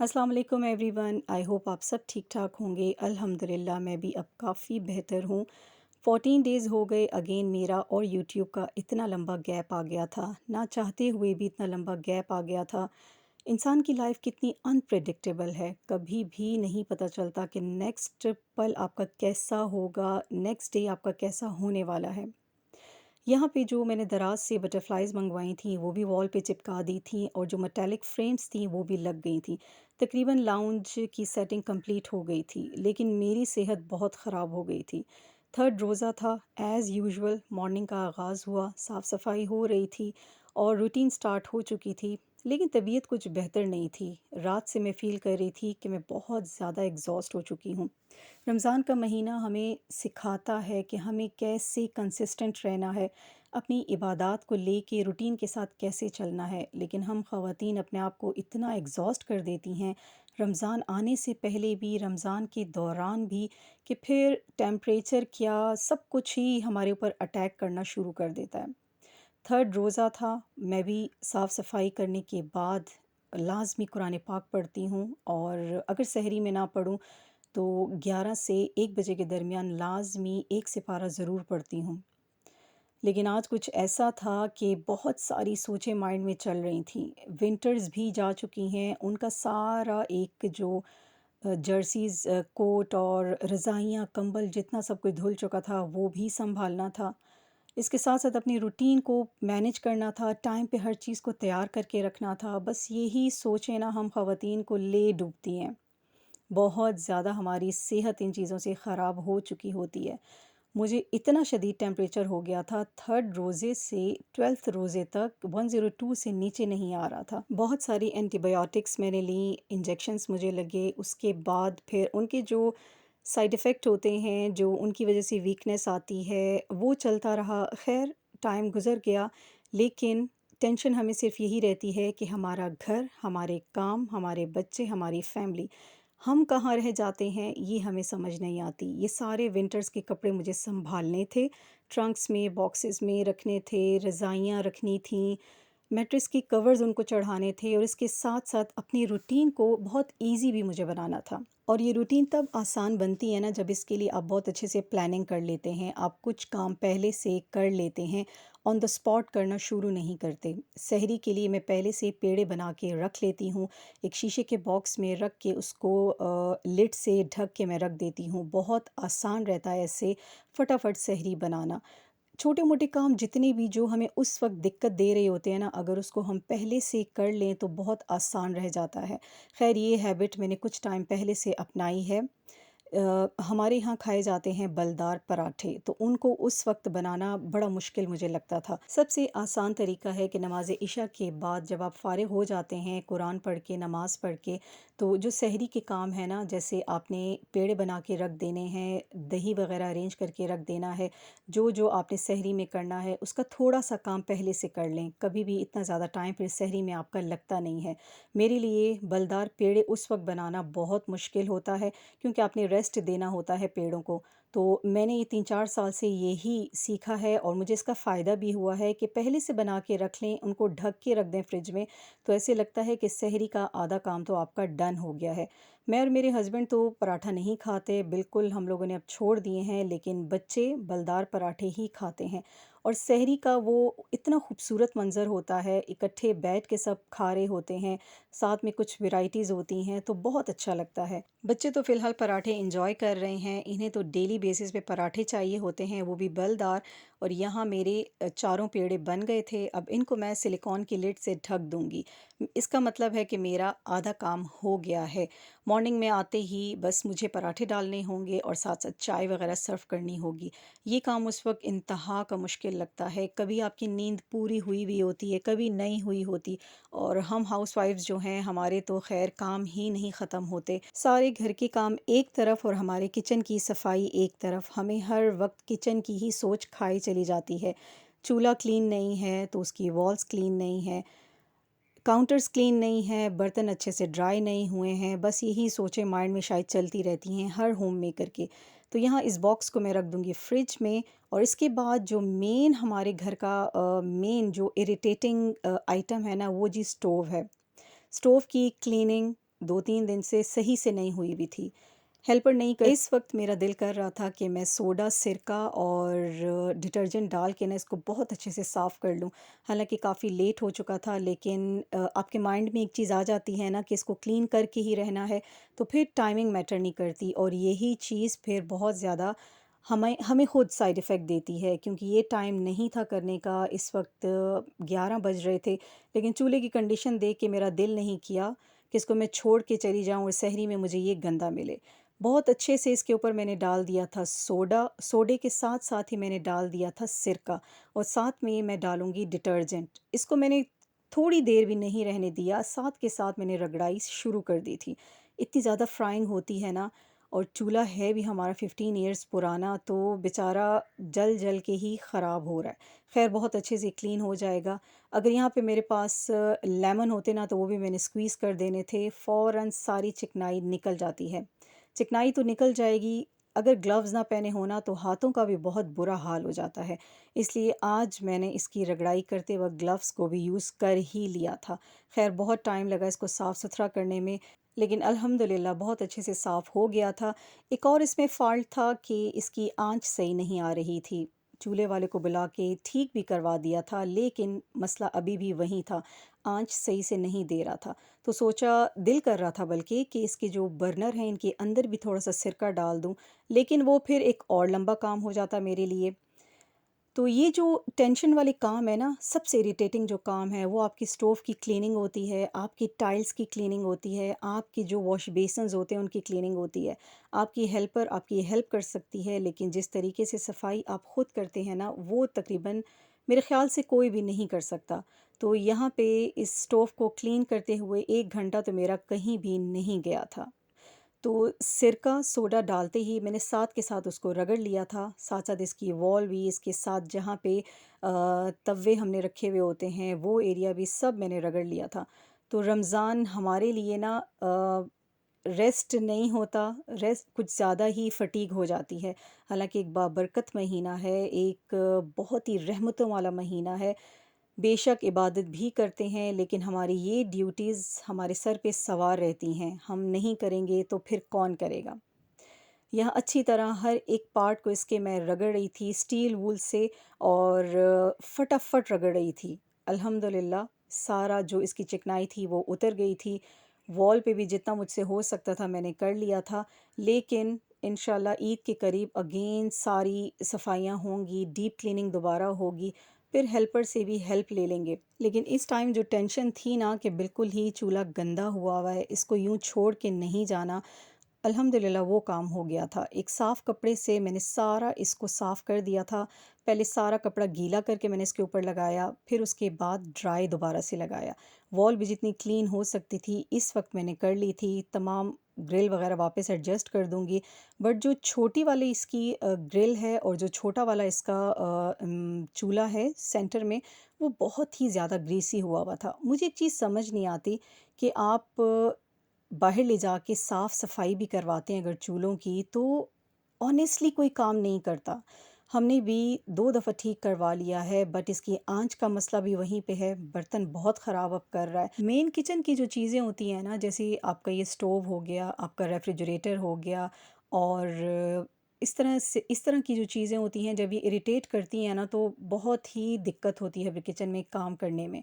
अस्सलाम वालेकुम everyone. I hope आप सब ठीक ठाक होंगे। अल्हम्दुलिल्लाह मैं भी अब काफ़ी बेहतर हूँ। 14 डेज़ हो गए अगेन मेरा और यूट्यूब का इतना लंबा गैप आ गया था, ना चाहते हुए भी इतना लंबा गैप आ गया था। इंसान की लाइफ कितनी अनप्रेडिक्टेबल है, कभी भी नहीं पता चलता कि नेक्स्ट पल आपका कैसा होगा, नेक्स्ट डे आपका कैसा होने वाला है। यहाँ पे जो मैंने दराज़ से बटरफ्लाइज़ मंगवाई थी, वो भी वॉल पे चिपका दी थी और जो मेटालिक फ्रेम्स थी, वो भी लग गई थी। तकरीबन लाउंज की सेटिंग कंप्लीट हो गई थी, लेकिन मेरी सेहत बहुत ख़राब हो गई थी। थर्ड रोज़ा था, एज़ यूजुअल मॉर्निंग का आगाज़ हुआ, साफ़-सफ़ाई हो रही थी और रूटीन स्टार्ट हो चुकी थी, लेकिन तबीयत कुछ बेहतर नहीं थी। रात से मैं फ़ील कर रही थी कि मैं बहुत ज़्यादा एग्ज़ॉस्ट हो चुकी हूँ। रमज़ान का महीना हमें सिखाता है कि हमें कैसे कंसिस्टेंट रहना है, अपनी इबादत को लेके रूटीन के साथ कैसे चलना है। लेकिन हम ख़वातीन अपने आप को इतना एग्ज़ॉस्ट कर देती हैं, रमज़ान आने से पहले भी, रमज़ान के दौरान भी, कि फिर टेम्परेचर क्या सब कुछ ही हमारे ऊपर अटैक करना शुरू कर देता है। थर्ड रोज़ा था, मैं भी साफ़ सफ़ाई करने के बाद लाज़मी कुरान पाक पढ़ती हूँ और अगर सहरी में ना पढूँ तो 11 से 1 बजे के दरमियान लाज़मी 1 सिपारा ज़रूर पढ़ती हूँ। लेकिन आज कुछ ऐसा था कि बहुत सारी सोचें माइंड में चल रही थीं। विंटर्स भी जा चुकी हैं, उनका सारा एक जो जर्सीज़, कोट और रज़ाइयाँ, कंबल जितना सब कुछ धुल चुका था, वो भी सँभालना था। इसके साथ-साथ अपनी रूटीन को मैनेज करना था, टाइम पे हर चीज़ को तैयार करके रखना था। बस यही सोचें ना हम ख़वातीन को ले डूबती हैं। बहुत ज़्यादा हमारी सेहत इन चीज़ों से ख़राब हो चुकी होती है। मुझे इतना शदीद टेम्परेचर हो गया था, थर्ड रोज़े से 12th रोज़े तक 102 से नीचे नहीं आ रहा था। बहुत सारी एंटीबायोटिक्स मैंने ली, इंजेक्शंस मुझे लगे, उसके बाद फिर उनके जो साइड इफ़ेक्ट होते हैं, जो उनकी वज़ह से वीकनेस आती है, वो चलता रहा। ख़ैर टाइम गुज़र गया, लेकिन टेंशन हमें सिर्फ़ यही रहती है कि हमारा घर, हमारे काम, हमारे बच्चे, हमारी फ़ैमिली, हम कहाँ रह जाते हैं ये हमें समझ नहीं आती। ये सारे विंटर्स के कपड़े मुझे सँभालने थे, ट्रंक्स में, बॉक्सेस में रखने थे, रज़ाइयाँ रखनी थीं, मैट्रेस की कवर्स उनको चढ़ाने थे और इसके साथ-साथ अपनी रूटीन को बहुत ईज़ी भी मुझे बनाना था। और ये रूटीन तब आसान बनती है ना जब इसके लिए आप बहुत अच्छे से प्लानिंग कर लेते हैं, आप कुछ काम पहले से कर लेते हैं, ऑन द स्पॉट करना शुरू नहीं करते। सहरी के लिए मैं पहले से पेड़े बना के रख लेती हूँ, एक शीशे के बॉक्स में रख के उसको लिड से ढक के मैं रख देती हूँ। बहुत आसान रहता है ऐसे फटाफट सहरी बनाना। छोटे-मोटे काम जितने भी जो हमें उस वक़्त दिक्कत दे रहे होते हैं ना, अगर उसको हम पहले से कर लें तो बहुत आसान रह जाता है। ख़ैर ये हैबिट मैंने कुछ टाइम पहले से अपनाई है। हमारे यहाँ खाए जाते हैं बलदार पराठे, तो उनको उस वक़्त बनाना बड़ा मुश्किल मुझे लगता था। सबसे आसान तरीका है कि नमाज़ इशा के बाद जब आप फ़ारिग हो जाते हैं कुरान पढ़ के, नमाज़ पढ़ के, तो जो सहरी के काम है ना, जैसे आपने पेड़े बना के रख देने हैं, दही वग़ैरह अरेंज करके रख देना है, जो-जो आपने सहरी में करना है, उसका थोड़ा-सा काम पहले से कर लें। कभी भी इतना ज़्यादा टाइम फिर सहरी में आपका लगता नहीं है। मेरे लिए बलदार पेड़े उस वक़्त बनाना बहुत मुश्किल होता है क्योंकि आपने रेस्ट देना होता है पेड़ों को। तो मैंने ये 3-4 साल से यही सीखा है और मुझे इसका फ़ायदा भी हुआ है कि पहले से बना के रख लें, उनको ढक के रख दें फ्रिज में, तो ऐसे लगता है कि सहरी का आधा काम तो आपका डन हो गया है। मैं और मेरे हस्बैंड तो पराठा नहीं खाते, बिल्कुल हम लोगों ने अब छोड़ दिए हैं, लेकिन बच्चे बलदार पराठे ही खाते हैं। और सहरी का वो इतना खूबसूरत मंज़र होता है, इकट्ठे बैठ के सब खा रहे होते हैं, साथ में कुछ वैराइटीज़ होती हैं, तो बहुत अच्छा लगता है। बच्चे तो फ़िलहाल पराठे एंजॉय कर रहे हैं, इन्हें तो डेली बेसिस पे पराठे चाहिए होते हैं, वो भी बलदार। और यहाँ मेरे चारों पेड़े बन गए थे, अब इनको मैं सिलिकॉन की लिड से ढक दूँगी। इसका मतलब है कि मेरा आधा काम हो गया है। मॉर्निंग में आते ही बस मुझे पराठे डालने होंगे और साथ-साथ चाय वग़ैरह सर्व करनी होगी। ये काम उस वक़्त इंतहा का मुश्किल लगता है, कभी आपकी नींद पूरी हुई भी होती है, कभी नहीं हुई होती। और हम हाउसवाइफ्स जो हैं हमारे तो ख़ैर काम ही नहीं ख़त्म होते। सारे घर के काम एक तरफ और हमारे किचन की सफाई एक तरफ, हमें हर वक्त किचन की ही सोच खाई चली जाती है। चूल्हा क्लीन नहीं है तो उसकी वॉल्स क्लीन नहीं है, काउंटर्स क्लीन नहीं है, बर्तन अच्छे से ड्राई नहीं हुए हैं, बस यही सोचें माइंड में शायद चलती रहती हैं हर होम मेकर के। तो यहाँ इस बॉक्स को मैं रख दूँगी फ्रिज में और इसके बाद जो मेन हमारे घर का मेन जो इरिटेटिंग आइटम है ना, वो जी स्टोव है। स्टोव की क्लीनिंग 2-3 दिन से सही से नहीं हुई हुई थी। हेल्पर नहीं कर इस वक़्त मेरा दिल कर रहा था कि मैं सोडा, सिरका और डिटर्जेंट डाल के ना इसको बहुत अच्छे से साफ़ कर लूँ। हालाँकि काफ़ी लेट हो चुका था, लेकिन आपके माइंड में एक चीज़ आ जाती है ना कि इसको क्लीन करके ही रहना है, तो फिर टाइमिंग मैटर नहीं करती और यही चीज़ फिर बहुत ज़्यादा हमें हमें खुद साइड इफ़ेक्ट देती है, क्योंकि ये टाइम नहीं था करने का। इस वक़्त 11 बज रहे थे, लेकिन चूल्हे की कंडीशन देख के मेरा दिल नहीं किया कि इसको मैं छोड़ के चली जाऊँ और सहरी में मुझे ये गंदा मिले। बहुत अच्छे से इसके ऊपर मैंने डाल दिया था सोडा, सोडे के साथ-साथ ही मैंने डाल दिया था सिरका और साथ में मैं डालूँगी डिटर्जेंट। इसको मैंने थोड़ी देर भी नहीं रहने दिया, साथ के साथ मैंने रगड़ाई शुरू कर दी थी। इतनी ज़्यादा फ्राइंग होती है ना, और चूल्हा है भी हमारा 15 इयर्स पुराना, तो बेचारा जल-जल के ही ख़राब हो रहा है। ख़ैर बहुत अच्छे से क्लीन हो जाएगा। अगर यहाँ पे मेरे पास लेमन होते ना, तो वो भी मैंने स्क्वीज़ कर देने थे, फ़ौरन सारी चिकनाई निकल जाती है। चिकनाई तो निकल जाएगी, अगर ग्लव्स ना पहने हो ना तो हाथों का भी बहुत बुरा हाल हो जाता है। इसलिए आज मैंने इसकी रगड़ाई करते वक़्त ग्लव्स को भी यूज़ कर ही लिया था। ख़ैर बहुत टाइम लगा इसको साफ़-सुथरा करने में, लेकिन अल्हम्दुलिल्लाह बहुत अच्छे से साफ़ हो गया था। एक और इसमें फ़ॉल्ट था कि इसकी आँच सही नहीं आ रही थी। चूल्हे वाले को बुला के ठीक भी करवा दिया था, लेकिन मसला अभी भी वही था, आँच सही से नहीं दे रहा था। तो सोचा, दिल कर रहा था बल्कि कि इसके जो बर्नर हैं इनके अंदर भी थोड़ा-सा सिरका डाल दूँ, लेकिन वो फिर एक और लंबा काम हो जाता मेरे लिए। तो ये जो टेंशन वाले काम है ना, सबसे इरिटेटिंग जो काम है वो आपकी स्टोव की क्लीनिंग होती है, आपकी टाइल्स की क्लीनिंग होती है, आपकी जो वॉश बेसिन्स होते हैं उनकी क्लीनिंग होती है। आपकी हेल्पर आपकी हेल्प कर सकती है, लेकिन जिस तरीके से सफाई आप खुद करते हैं ना, वो तकरीबन मेरे ख़्याल से कोई भी नहीं कर सकता। तो यहाँ पे इस स्टोव को क्लीन करते हुए 1 घंटा तो मेरा कहीं भी नहीं गया था। तो सिरका, सोडा डालते ही मैंने साथ के साथ उसको रगड़ लिया था, साथ-साथ इसकी वॉल भी, इसके साथ जहाँ पे तवे हमने रखे हुए होते हैं, वो एरिया भी सब मैंने रगड़ लिया था। तो रमज़ान हमारे लिए ना रेस्ट नहीं होता, रेस्ट कुछ ज़्यादा ही फटीग हो जाती है। हालाँकि एक बाबरकत महीना है, एक बहुत ही रहमतों वाला महीना है। बेशक इबादत भी करते हैं, लेकिन हमारी ये ड्यूटीज़ हमारे सर पे सवार रहती हैं। हम नहीं करेंगे तो फिर कौन करेगा? यहाँ अच्छी तरह हर एक पार्ट को इसके मैं रगड़ रही थी स्टील वूल से, और फटाफट रगड़ रही थी। अल्हम्दुलिल्लाह सारा जो इसकी चिकनाई थी वो उतर गई थी। वॉल पे भी जितना मुझसे हो सकता था मैंने कर लिया था। लेकिन इंशाल्लाह ईद के करीब अगेन सारी सफाइयाँ होंगी, डीप क्लीनिंग दोबारा होगी, फिर हेल्पर से भी हेल्प ले लेंगे। लेकिन इस टाइम जो टेंशन थी ना कि बिल्कुल ही चूल्हा गंदा हुआ हुआ है, इसको यूँ छोड़ के नहीं जाना, अल्हम्दुलिल्लाह वो काम हो गया था। एक साफ़ कपड़े से मैंने सारा इसको साफ़ कर दिया था। पहले सारा कपड़ा गीला करके मैंने इसके ऊपर लगाया, फिर उसके बाद ड्राई दोबारा से लगाया। वॉल भी जितनी क्लीन हो सकती थी, इस वक़्त मैंने कर ली थी। तमाम ग्रिल वग़ैरह वापस एडजस्ट कर दूँगी। बट जो छोटी वाली इसकी ग्रिल है और जो छोटा वाला इसका चूल्हा है सेंटर में, वो बहुत ही ज़्यादा ग्रीसी हुआ हुआ था। मुझे एक चीज़ समझ नहीं आती कि आप बाहर ले जाके साफ-सफाई भी करवाते हैं अगर चूल्हों की, तो ऑनेस्टली कोई काम नहीं करता। हमने भी 2 दफ़ा ठीक करवा लिया है, बट इसकी आँच का मसला भी वहीं पे है, बर्तन बहुत ख़राब अब कर रहा है। मेन किचन की जो चीज़ें होती हैं ना, जैसे आपका ये स्टोव हो गया, आपका रेफ्रिजरेटर हो गया, और इस तरह की जो चीज़ें होती हैं जब ये इरिटेट करती हैं ना, तो बहुत ही दिक्कत होती है फिर किचन में काम करने में।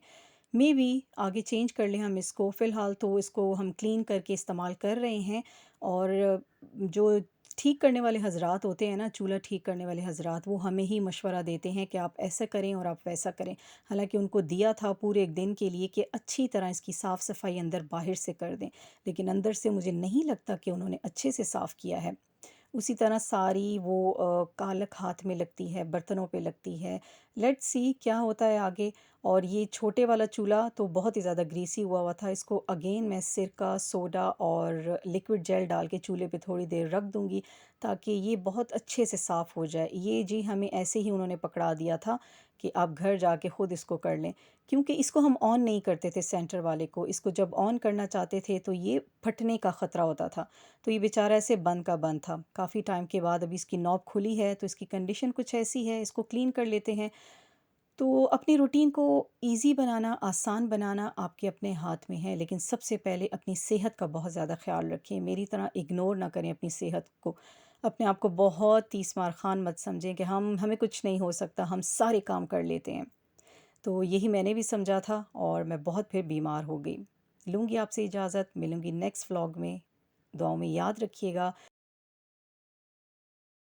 मेबी आगे चेंज कर लें हम इसको, फ़िलहाल तो इसको हम क्लीन करके इस्तेमाल कर रहे हैं। और जो ठीक करने वाले हज़रात होते हैं ना, चूल्हा ठीक करने वाले हज़रात, वो हमें ही मशवरा देते हैं कि आप ऐसा करें और आप वैसा करें। हालाँकि उनको दिया था पूरे 1 दिन के लिए कि अच्छी तरह इसकी साफ़-सफ़ाई अंदर-बाहर से कर दें, लेकिन अंदर से मुझे नहीं लगता कि उन्होंने अच्छे से साफ़ किया है। उसी तरह सारी वो कालक हाथ में लगती है, बर्तनों पे लगती है। लेट्स सी क्या होता है आगे। और ये छोटे वाला चूल्हा तो बहुत ही ज़्यादा ग्रीसी हुआ हुआ था। इसको अगेन मैं सिरका, सोडा और लिक्विड जेल डाल के चूल्हे पे थोड़ी देर रख दूँगी, ताकि ये बहुत अच्छे से साफ़ हो जाए। ये जी हमें ऐसे ही उन्होंने पकड़ा दिया था कि आप घर जाके खुद इसको कर लें। क्योंकि इसको हम ऑन नहीं करते थे सेंटर वाले को, इसको जब ऑन करना चाहते थे तो ये फटने का ख़तरा होता था। तो ये बेचारा ऐसे बंद का बंद था। काफ़ी टाइम के बाद अभी इसकी नॉब खुली है, तो इसकी कंडीशन कुछ ऐसी है, इसको क्लीन कर लेते हैं। तो अपनी रूटीन को ईज़ी बनाना, आसान बनाना आपके अपने हाथ में है, लेकिन सबसे पहले अपनी सेहत का बहुत ज़्यादा ख़्याल रखें। मेरी तरह इग्नोर ना करें अपनी सेहत को। अपने आप को बहुत तीस मार खान मत समझें कि हमें कुछ नहीं हो सकता, हम सारे काम कर लेते हैं। तो यही मैंने भी समझा था और मैं बहुत फिर बीमार हो गई। लूँगी आपसे इजाज़त, मिलूँगी नेक्स्ट व्लॉग में। दुआओं में याद रखिएगा।